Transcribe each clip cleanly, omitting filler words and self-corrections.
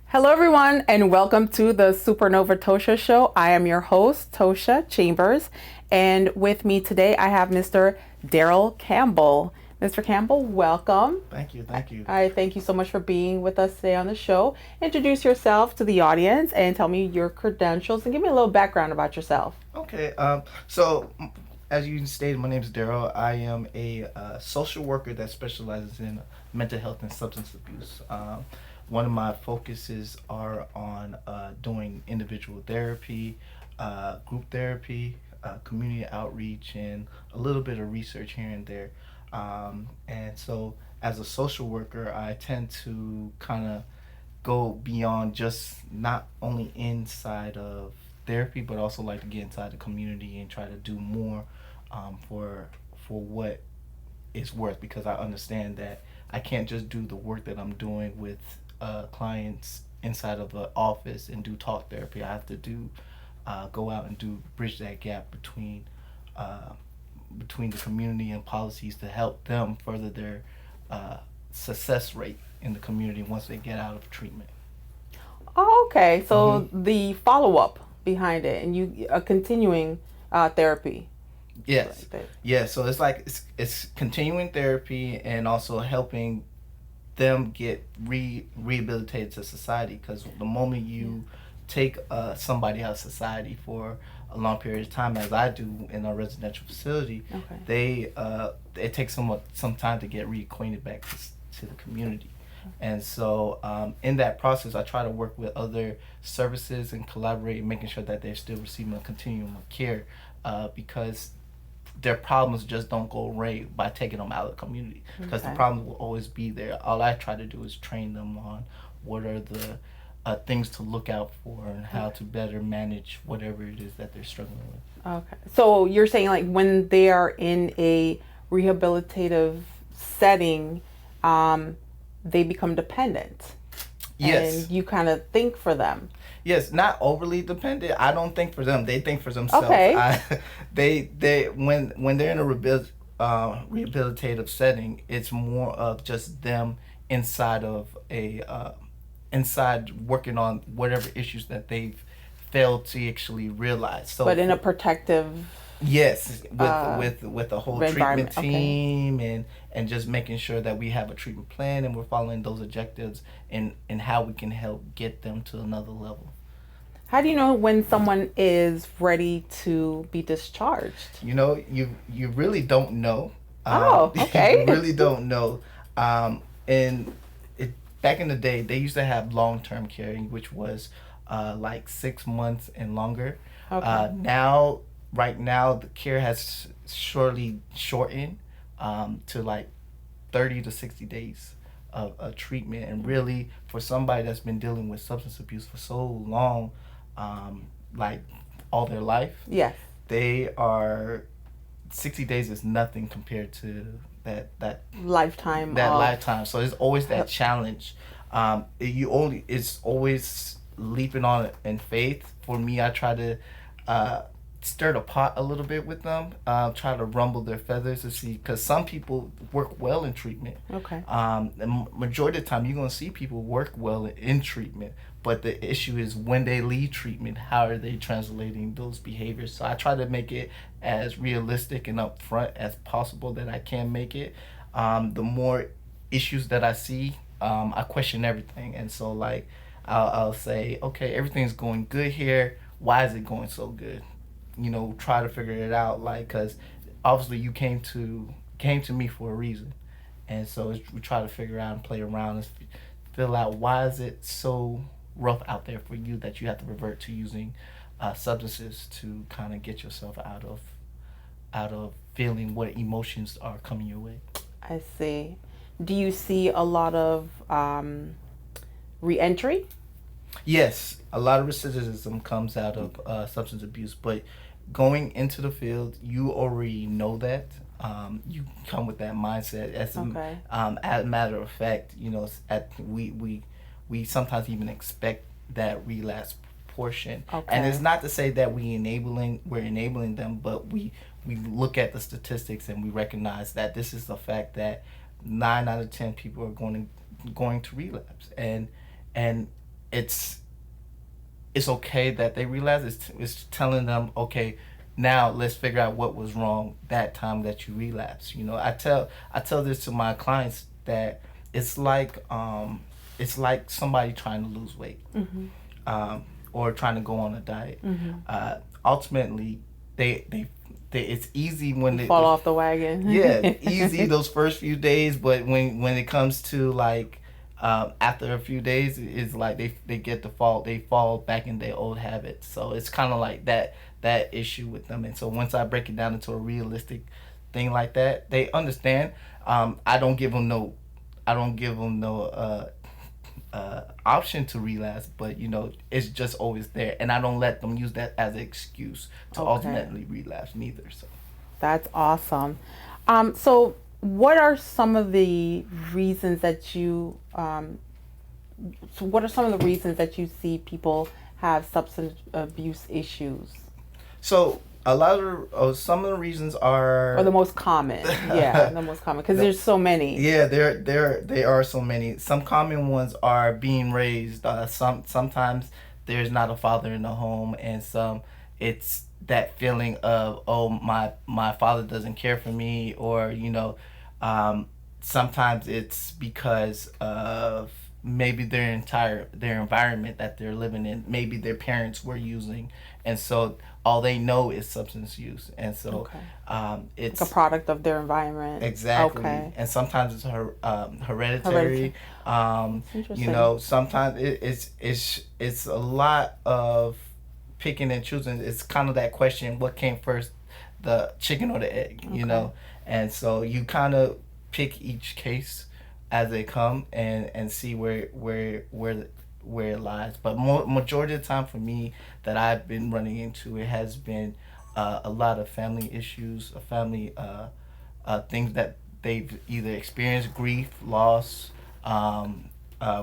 Hello, everyone, and welcome to the Supernova Tosha show. I am your host, Tosha Chambers, and with me today I have Mr. Daryl Campbell. Mr. Campbell, welcome. Thank you, thank you. I thank you so much for being with us today on the show. Introduce yourself to the audience and tell me your credentials and give me a little background about yourself. Okay, so as you stated, my name is Daryl. I am a social worker that specializes in mental health and substance abuse. One of my focuses are on doing individual therapy, group therapy, community outreach, and a little bit of research here and there. And so, as a social worker, I tend to kind of go beyond just not only inside of therapy, but also like to get inside the community and try to do more for what it's worth. Because I understand that I can't just do the work that I'm doing with clients inside of an office and do talk therapy. I have to do go out and do bridge that gap uh, between the community and policies to help them further their success rate in the community once they get out of treatment. Oh, okay. hmm So the follow up behind it and you continuing therapy. Yes, Right there. yes. So it's like it's continuing therapy and also helping them get rehabilitated to society. Because the moment Yeah. you take somebody out of society for a long period of time, as I do in a residential facility, Okay. they it takes some time to get reacquainted back to the community. And so, in that process, I try to work with other services and collaborate, making sure that they're still receiving a continuum of care, because their problems just don't go away by taking them out of the community. Because the Okay. problems will always be there. All I try to do is train them on what are the things to look out for and how Okay. to better manage whatever it is that they're struggling with. Okay. So you're saying like when they are in a rehabilitative setting, um, they become dependent Yes, and you kind of think for them. yes, not overly dependent. I don't think for them. They think for themselves. Okay. They when they're in a rehabilitative setting, it's more of just them inside of a inside working on whatever issues that they've failed to actually realize. So But in a protective yes, uh, with the whole treatment environment. Okay. team and just making sure that we have a treatment plan and we're following those objectives and how we can help get them to another level. How do you know when someone is ready to be discharged? You really don't know. Oh, You okay. really don't know. And it back in the day, they used to have long term care, which was like 6 months and longer. Okay. Now, right now, the care has surely shortened to like 30 to 60 days of treatment. And really, for somebody that's been dealing with substance abuse for so long, like all their life, Yes. they are 60 days is nothing compared to Lifetime that of. lifetime. So it's always that challenge. It's always leaping on it in faith. For me, I try to uh, stir the pot a little bit with them. Try to rumble their feathers to see, because some people work well in treatment. Okay. The majority of the time, you're gonna see people work well in treatment. But the issue is when they leave treatment, how are they translating those behaviors? So I try to make it as realistic and upfront as possible that I can make it. The more issues that I see, I question everything, and so like I'll say, okay, everything's going good here. Why is it going so good? Try to figure it out, like, because obviously you came to me for a reason, and so we try to figure out and play around and fill out why is it so rough out there for you that you have to revert to using substances to kind of get yourself out of feeling what emotions are coming your way. I see. Do you see a lot of reentry? Yes, a lot of recidivism comes out of substance abuse, but going into the field, you already know that. You come with that mindset. Okay. As a matter of fact, we sometimes even expect that relapse portion, and it's Okay. not to say that we're enabling them, but we look at the statistics and we recognize that this is the fact that 9 out of 10 people are going to relapse, and it's it's okay that they relapse. It's telling them, okay, now let's figure out what was wrong that time that you relapse. I tell this to my clients that it's like it's like somebody trying to lose weight, Mm-hmm. or trying to go on a diet. Mm-hmm. Ultimately, they it's easy when Fall off the wagon. yeah, easy those first few days, but when it comes to like after a few days, it's like they get the fall they fall back in their old habits. So it's kind of like that issue with them. And so once I break it down into a realistic thing like that, they understand. I don't give them no option to relapse, but it's just always there, and I don't let them use that as an excuse to Okay. ultimately relapse neither. So That's awesome. So what are some of the reasons that you so what are some of the reasons that you see people have substance abuse issues? so a lot of some of the reasons Or are the most common? Yeah, the most common because no, there's so many. yeah, there are so many. Some common ones are being raised. Sometimes there's not a father in the home, and some it's that feeling of, oh, my father doesn't care for me, or um, sometimes it's because of maybe their environment that they're living in. Maybe their parents were using, and so all they know is substance use, and so Okay. Like a it's product of their environment. exactly, Okay. and sometimes it's Hereditary. hereditary. That's interesting. Sometimes it's a lot of picking and choosing. It's kind of that question: what came first, the chicken or the egg? Okay. And so you kind of pick each case as they come, and see where it lies. But majority of the time for me that I've been running into, it has been a lot of family issues, family things that they've either experienced grief, loss,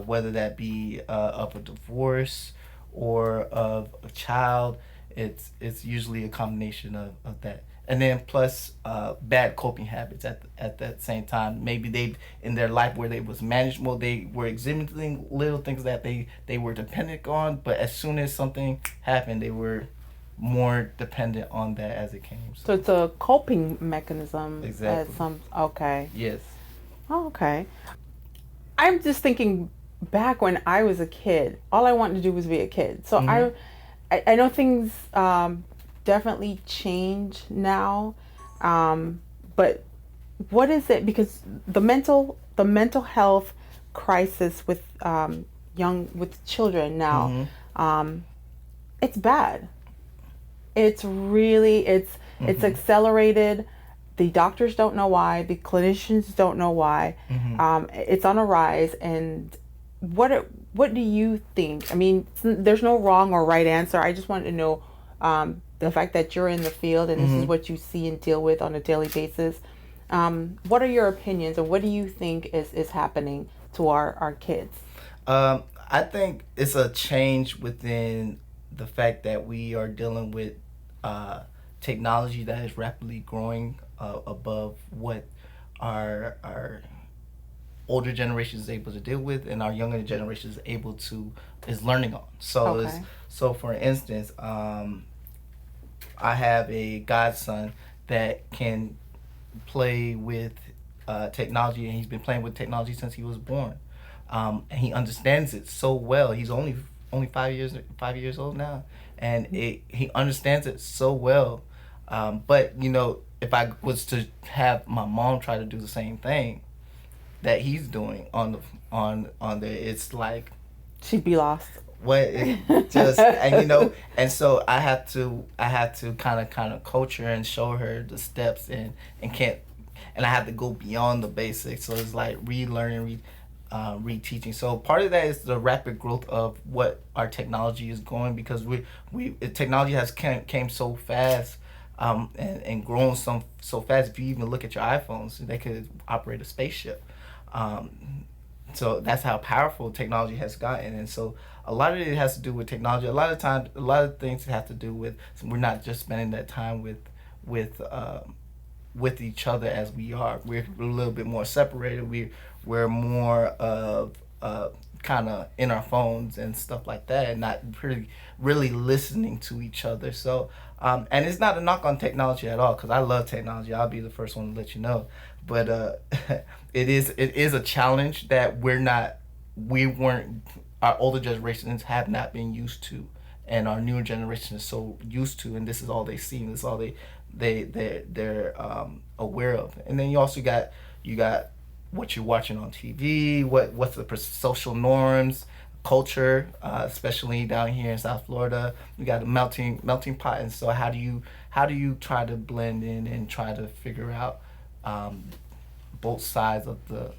whether that be of a divorce or of a child. It's usually a combination of that. And then plus bad coping habits at that same time. Maybe they in their life where they was manageable, they were exhibiting little things that they were dependent on, but as soon as something happened, they were more dependent on that as it came. So So it's a coping mechanism as exactly. some okay. Yes. Oh, okay. I'm just thinking back when I was a kid. All I wanted to do was be a kid. So Mhm. I know things definitely change now, but what is it? Because the mental health crisis with with children now, Mhm. um, it's bad. It's Mhm. accelerated. The doctors don't know why. The clinicians don't know why. Mhm. It's on a rise. And what do you think? I mean, there's no wrong or right answer. I just wanted to know the fact that you're in the field and this is Mhm. what you see and deal with on a daily basis. What are your opinions, and what do you think is happening to our kids? I think it's a change within the fact that we are dealing with uh, technology that is rapidly growing above what our older generation is able to deal with, and our younger generation is learning on. Okay. So for instance, I have a godson that can play with technology, and he's been playing with technology since he was born, and he understands it so well. He's only 5 years old now, and he understands it so well. But if I was to have my mom try to do the same thing that he's doing on there, it's like She'd be lost. what it just and and so I had to kind of coach her and show her the steps, and can't and I had to go beyond the basics. So it's like relearning, reteaching. So part of that is the rapid growth of what our technology is going, because we technology has came so fast, and grown so fast. If you even look at your iPhones, they could operate a spaceship. Um, so that's how powerful technology has gotten, and so a lot of it has to do with technology. A lot of times, a lot of things have to do with, so we're not just spending that time with with each other as we are. We're a little bit more separated. We're more of kind of in our phones and stuff like that, and not really listening to each other. So, and it's not a knock on technology at all, because I love technology. I'll be the first one to let you know. But it is a challenge that we weren't our older generations have not been used to, and our newer generation is so used to, and this is all they see, and this is all they're aware of. And then you got what you're watching on TV, what's the social norms, culture, especially down here in South Florida. We got a melting pot, and so how do you try to blend in and try to figure out um, both sides of the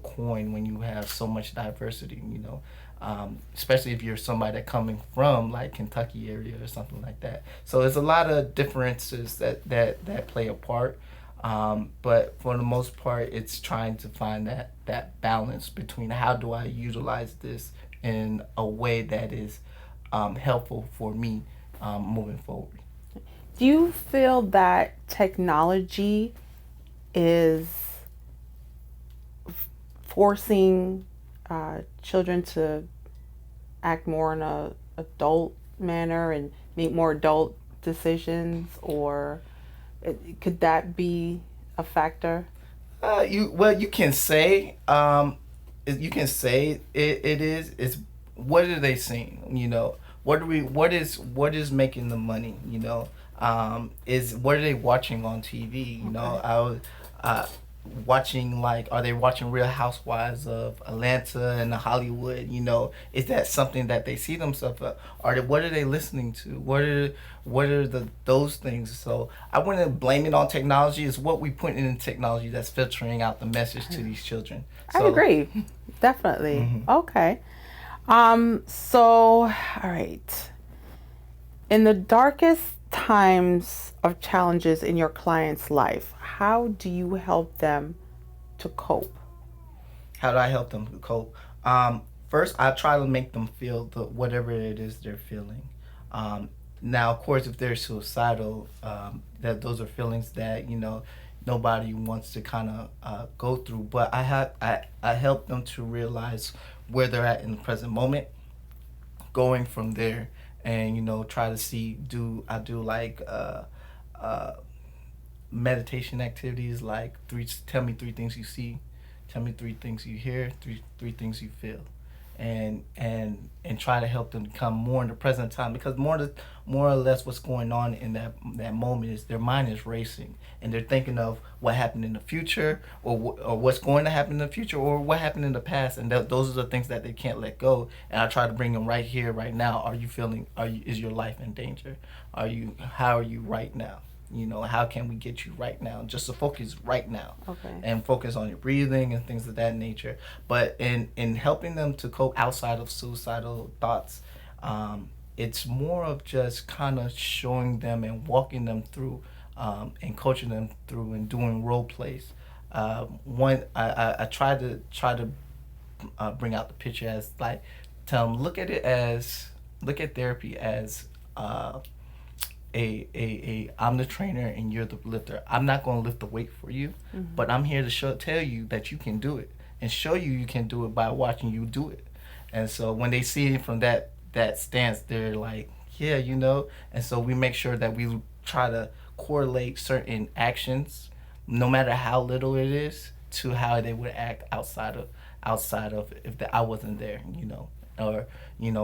coin when you have so much diversity, especially if you're somebody that coming from like Kentucky area or something like that. So there's a lot of differences that play a part. But for the most part, it's trying to find that balance between how do I utilize this in a way that is helpful for me moving forward. Do you feel that technology is forcing children to act more in a adult manner and make more adult decisions, or could that be a factor? You can say it is. It's what are they seeing? What is making the money? Is what are they watching on TV? Okay. I was watching, like, are they watching Real Housewives of Atlanta and Hollywood? Is that something that they see themselves at? What are they listening to? What are those things? So I wouldn't blame it on technology. It's what we put in technology that's filtering out the message to these children. I So agree. Definitely. mhm. Okay. So, all right. In the darkest times of challenges in your client's life, how do you help them to cope? How do I help them cope? First, I try to make them feel whatever it is they're feeling. Um, Now, of course, if they're suicidal, that those are feelings that nobody wants to kind of go through. But I help them to realize where they're at in the present moment, going from there, and try to see, do like uh, meditation activities, like tell me three things you see, tell me three things you hear, three things you feel, and try to help them come more in the present time, because more or less what's going on in that moment is their mind is racing, and they're thinking of what happened in the future, or what's going to happen in the future, or what happened in the past, and those are the things that they can't let go. And I try to bring them right here, right now. Is your life in danger? How are you right now? How can we get you right now? Just to focus right now, Okay. and focus on your breathing and things of that nature. But in helping them to cope outside of suicidal thoughts, it's more of just kind of showing them and walking them through, and coaching them through, and doing role plays. One, I try to bring out the picture as, like, tell them, look at therapy as uh, a I'm the trainer and you're the lifter. I'm not going to lift the weight for you, but I'm here to tell you that you can do it, and show you can do it by watching you do it. And so when they see it from that stance, they're like, yeah, And so we make sure that we try to correlate certain actions, no matter how little it is, to how they would act outside of if I wasn't there, or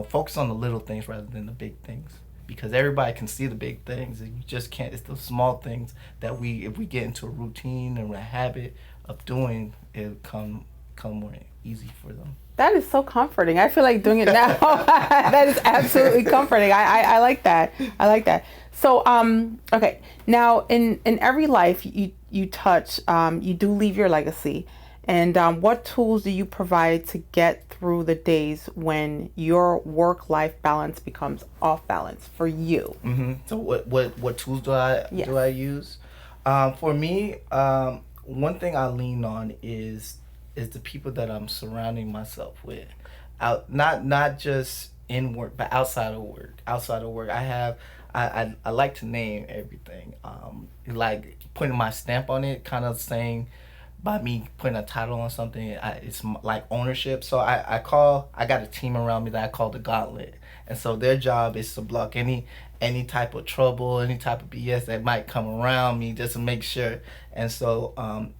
focus on the little things rather than the big things, because everybody can see the big things, and you just can't. It's the small things that if we get into a routine and a habit of doing, it come more easy for them. That is so comforting. I feel like doing it now. That is absolutely comforting. I like that. I like that. So, okay. Now, in every life you touch, you do leave your legacy. And what tools do you provide to get through the days when your work-life balance becomes off balance for you? So what tools do I use? For me, one thing I lean on is the people that I'm surrounding myself with, not just in work, but outside of work. Outside of work, I like to name everything, like putting my stamp on it, kind of saying by me putting a title on something, it's like ownership. So I got a team around me that I call the Gauntlet, and so their job is to block any type of trouble, any type of BS that might come around me, just to make sure. And so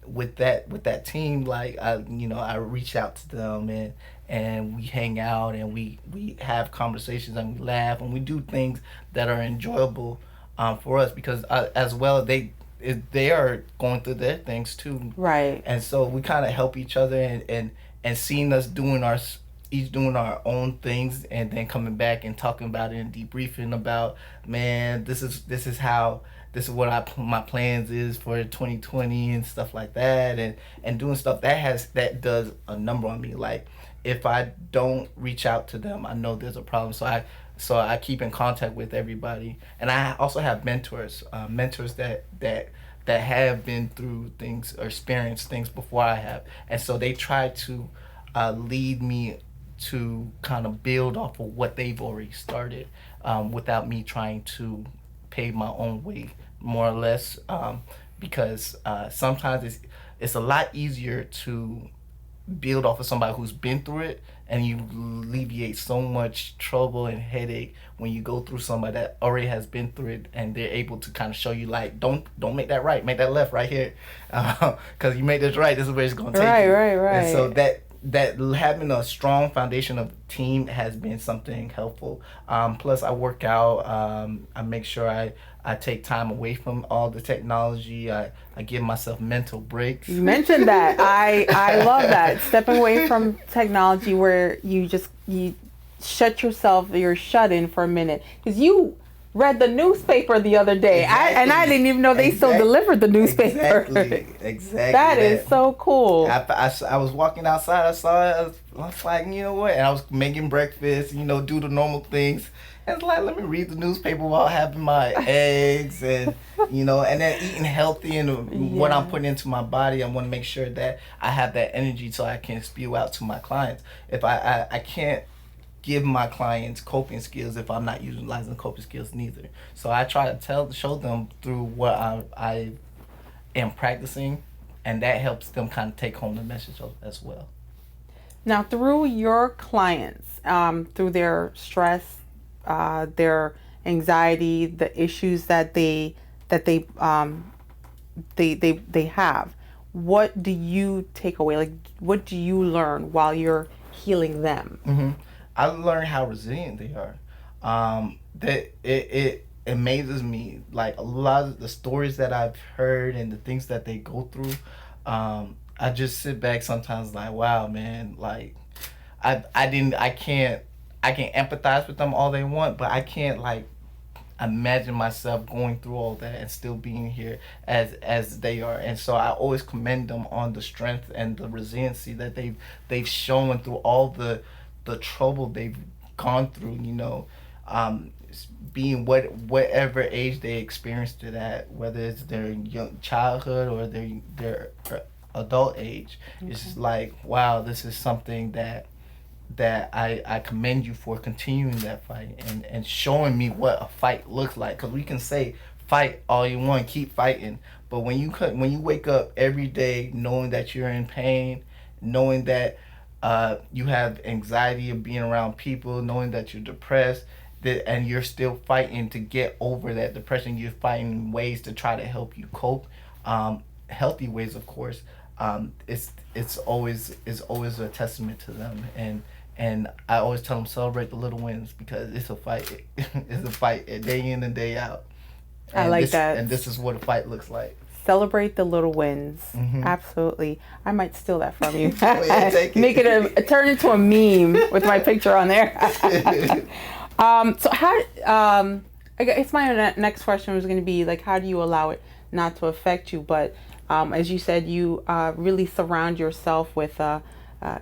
with that team, like I reach out to them, and we hang out, and we have conversations, and we laugh, and we do things that are enjoyable for us, because as well they are going through their things too, Right. and so we kind of help each other, and seeing us doing each doing our own things, and then coming back and talking about it and debriefing about, man, this is what my plans is for 2020 and stuff like that, and doing stuff that does a number on me. Like, if I don't reach out to them, I know there's a problem. So I keep in contact with everybody, and I also have mentors that have been through things or experienced things before I have, and so they try to lead me to kind of build off of what they've already started, without me trying to pave my own way, more or less, because sometimes it's a lot easier to build off of somebody who's been through it, and you alleviate so much trouble and headache when you go through somebody that already has been through it, and they're able to kind of show you, like, don't make that right, make that left right here, because you made this right, this is where it's going to take Right, you. right. And so that having a strong foundation of team has been something helpful. Plus, I work out. I make sure I take time away from all the technology. I give myself mental breaks. You mentioned that. I love that. Stepping away from technology, where you shut yourself, you're shut in for a minute. Because you read the newspaper the other day. Exactly. I didn't even know they still delivered the newspaper. Exactly. That is so cool. I was walking outside. I saw it. I was like, you know what? And I was making breakfast, do the normal things. And it's like, let me read the newspaper while having my eggs, and and then eating healthy, and what I'm putting into my body. I want to make sure that I have that energy so I can spew out to my clients. If I can't give my clients coping skills if I'm not utilizing coping skills neither. So I try to show them through what I am practicing, and that helps them kind of take home the message as well. Now, through your clients, through their stress, their anxiety, the issues that they have, what do you take away? Like, what do you learn while you're healing them? Mm-hmm. I learned how resilient they are. That it amazes me. Like, a lot of the stories that I've heard and the things that they go through, I just sit back sometimes like, wow, man. Like, I can't empathize with them all they want, but I can't, like, imagine myself going through all that and still being here as they are. And so I always commend them on the strength and the resiliency that they've shown through all the trouble they've gone through, being whatever age they experienced it at, whether it's their young childhood or their adult age. Okay. It's just like, wow, this is something that I commend you for continuing that fight and showing me what a fight looks like. Because we can say fight all you want, keep fighting, but when you wake up every day knowing that you're in pain, knowing that you have anxiety of being around people, knowing that you're depressed, and you're still fighting to get over that depression, you're finding ways to try to help you cope, healthy ways, of course. It's always a testament to them, and I always tell them, celebrate the little wins, because it's a fight. It's a fight day in and day out. I like that. And this is what a fight looks like. Celebrate the little wins. Mm-hmm. Absolutely. I might steal that from you. Take Make it turn into a meme with my picture on there. So how? I guess my next question was going to be, like, how do you allow it not to affect you? But as you said, you really surround yourself with.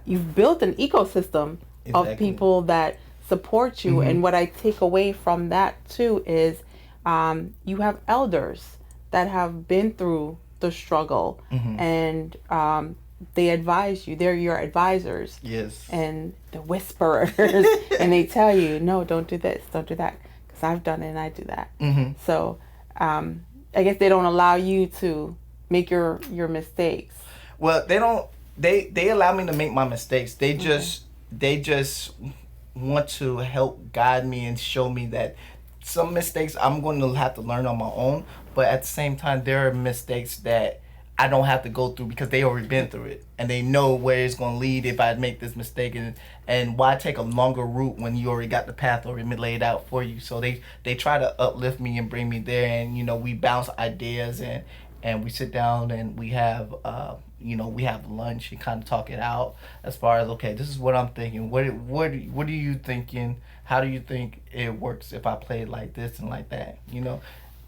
You've built an ecosystem of people that support you, mm-hmm. and what I take away from that too is you have elders that have been through the struggle, mm-hmm. and they advise you. They're your advisors. Yes. And the whisperers, and they tell you, no, don't do this, don't do that, because I've done it and I do that. Mm-hmm. So I guess they don't allow you to make your mistakes. Well, they don't. They allow me to make my mistakes. They just want to help guide me and show me that some mistakes I'm going to have to learn on my own. But at the same time, there are mistakes that I don't have to go through because they already been through it and they know where it's going to lead if I make this mistake, and why take a longer route when you already got the path already laid out for you. So they try to uplift me and bring me there, and we bounce ideas, and we sit down and we have we have lunch and kind of talk it out as far as, okay, this is what I'm thinking. What are you thinking? How do you think it works if I play it like this and like that?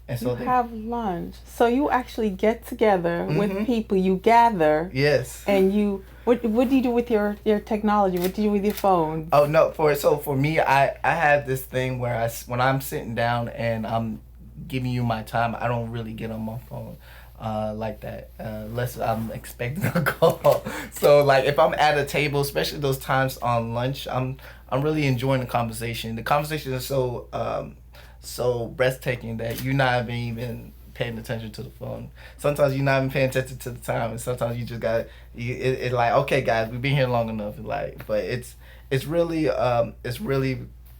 And so you have lunch, so you actually get together with people. You gather. Yes. And what do you do with your technology? What do you do with your phone? Oh no, for me, I have this thing where when I'm sitting down and I'm giving you my time, I don't really get on my phone like that unless I'm expecting a call. So like if I'm at a table, especially those times on lunch, I'm really enjoying the conversation. The conversation is so breathtaking that you're not even paying attention to the phone. Sometimes you're not even paying attention to the time, and sometimes you just got it's like, okay guys, we've been here long enough, but it's really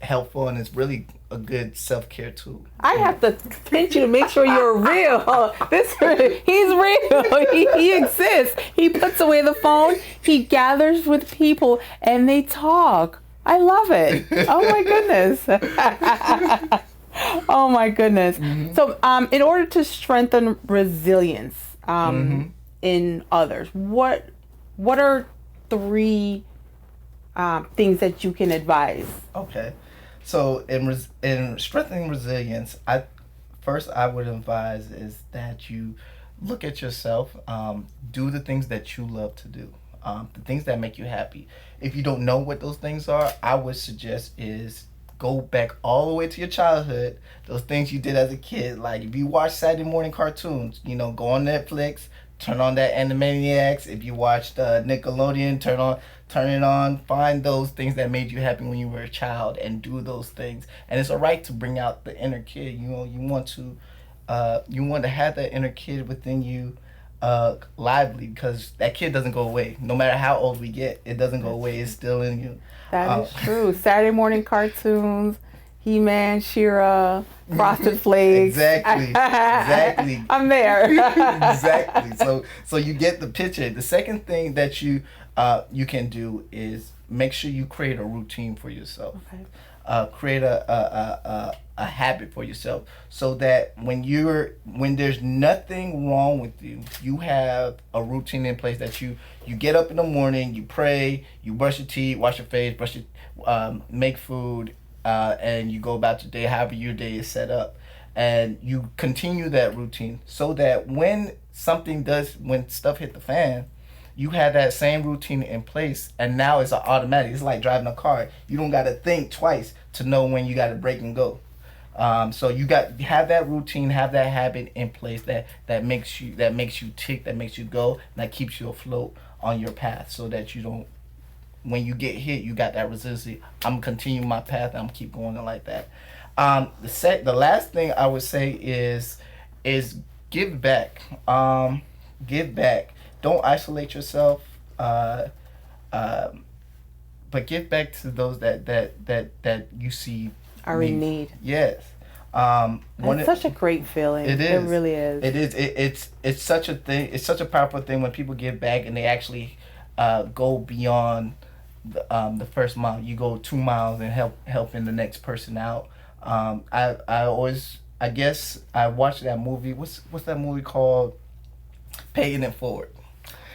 helpful, and it's really a good self-care tool. I have to pinch you to make sure you're real. He's real. He exists. He puts away the phone. He gathers with people and they talk. I love it. Oh my goodness. Oh my goodness. So in order to strengthen resilience in others, what are three things that you can advise? Okay. So in strengthening resilience, I would advise is that you look at yourself, do the things that you love to do, the things that make you happy. If you don't know what those things are, I would suggest is go back all the way to your childhood, those things you did as a kid. Like if you watch Saturday morning cartoons, go on Netflix, turn on that Animaniacs. If you watched Nickelodeon, turn it on. Find those things that made you happy when you were a child and do those things. And it's all right to bring out the inner kid. You want to have that inner kid within you lively, because that kid doesn't go away. No matter how old we get, it doesn't go away. It's still in you. That is true. Saturday morning cartoons, He-Man, She-Ra, Frosted Flakes. Exactly. I'm there. Exactly. So you get the picture. The second thing that you can do is make sure you create a routine for yourself. Okay. Create a habit for yourself, so that when there's nothing wrong with you, you have a routine in place that you get up in the morning, you pray, you brush your teeth, wash your face, make food, and you go about your day however your day is set up, and you continue that routine, so that when stuff hit the fan, you had that same routine in place, and now it's automatic. It's like driving a car. You don't got to think twice to know when you got to brake and go. So you have that routine, have that habit in place that makes you tick, that makes you go, and that keeps you afloat on your path, so that you don't, when you get hit, you got that resiliency. I'm continuing my path, and I'm keep going like that. The last thing I would say is give back. Give back. Don't isolate yourself, but give back to those that you see are in need. Yes. It's such a great feeling. It is. It really is. It is. It's such a thing. It's such a powerful thing when people give back and they actually go beyond the first mile. You go 2 miles and helping the next person out. I guess I watched that movie. What's that movie called? Paying It Forward.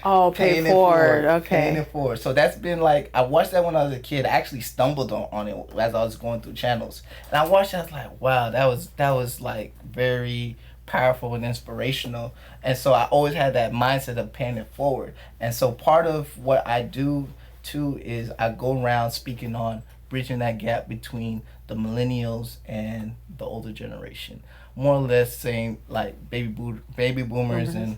Oh, Pay It Forward. Okay. Paying It Forward. So that's been like, I watched that when I was a kid. I actually stumbled on it as I was going through channels. And I watched it, I was like, wow, that was like very powerful and inspirational. And so I always had that mindset of paying it forward. And so part of what I do too is I go around speaking on bridging that gap between the millennials and the older generation. More or less saying like baby boomers and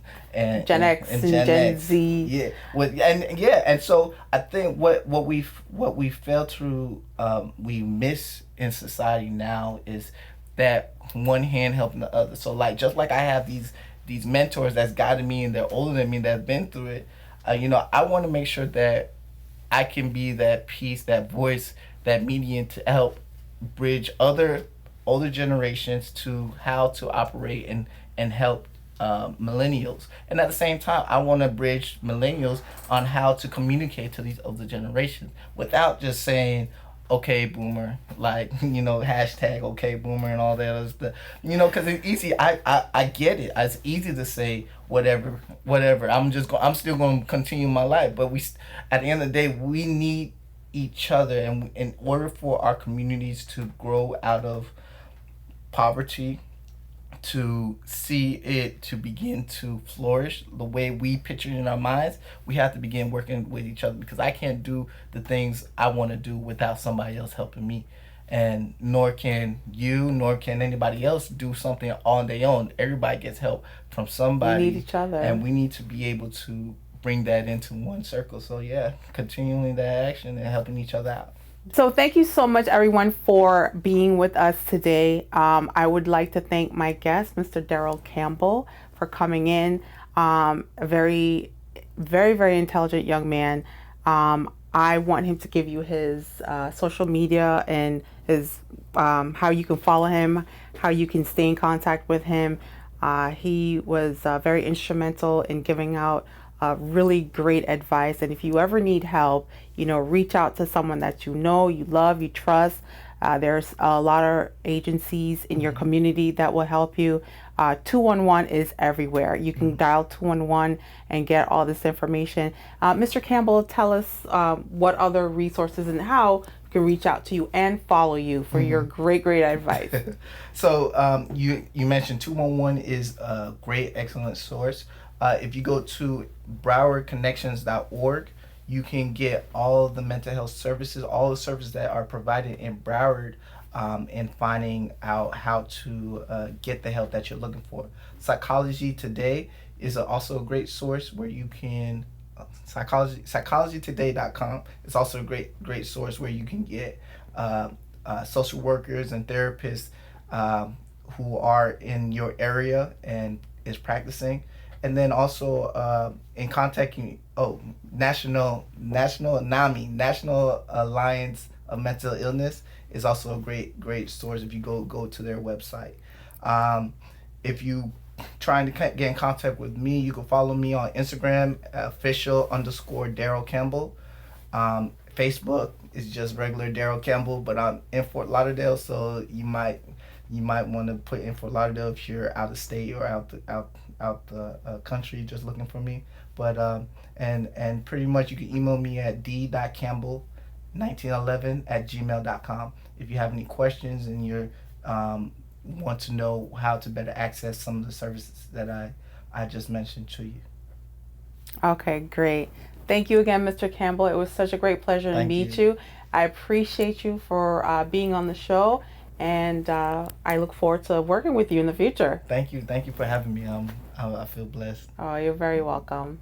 Gen X and Gen Z. Yeah. And so I think what we fail to we miss in society now is that one hand helping the other. So like, just like I have these mentors that's guided me and they're older than me, that's been through it, I want to make sure that I can be that piece, that voice, that median to help bridge other older generations to how to operate and help millennials. And at the same time, I want to bridge millennials on how to communicate to these older generations without just saying, okay boomer, like hashtag okay boomer and all that other stuff, because it's easy. I get it, it's easy to say whatever. I'm still going to continue my life, but at the end of the day, we need each other, and in order for our communities to grow out of poverty, to see it to begin to flourish the way we picture it in our minds, we have to begin working with each other, because I can't do the things I want to do without somebody else helping me. And nor can you, nor can anybody else do something on their own. Everybody gets help from somebody. We need each other. And we need to be able to bring that into one circle. So yeah, continuing that action and helping each other out. So thank you so much, everyone, for being with us today. I would like to thank my guest, Mr. Daryl Campbell, for coming in. A very, very, very intelligent young man. I want him to give you his social media and his how you can follow him, how you can stay in contact with him. He was very instrumental in giving out really great advice. And if you ever need help, reach out to someone that you love, you trust. There's a lot of agencies in your community that will help you. 211 is everywhere. You can dial 211 and get all this information. Mr. Campbell, tell us what other resources and how you can reach out to you and follow you for your great advice. So you mentioned 211 is a great, excellent source. If you go to browardconnections.org, you can get all of the mental health services, all the services that are provided in Broward, and finding out how to get the help that you're looking for. Psychology Today is also a great source where you can psychologytoday.com is also a great source where you can get social workers and therapists who are in your area and is practicing. And then also in contacting National NAMI, National Alliance of Mental Illness, is also a great source if you go to their website. If you trying to get in contact with me, you can follow me on Instagram, official_Daryl Campbell. Facebook is just regular Daryl Campbell, but I'm in Fort Lauderdale, so you might want to put in Fort Lauderdale if you're out of state or out the country just looking for me. But and pretty much you can email me at d.campbell1911@gmail.com if you have any questions and you're want to know how to better access some of the services that I just mentioned to you. Okay, great. Thank you again, Mr. Campbell. It was such a great pleasure to meet you. I appreciate you for being on the show, and I look forward to working with you in the future. Thank you for having me. I feel blessed. Oh, you're very welcome.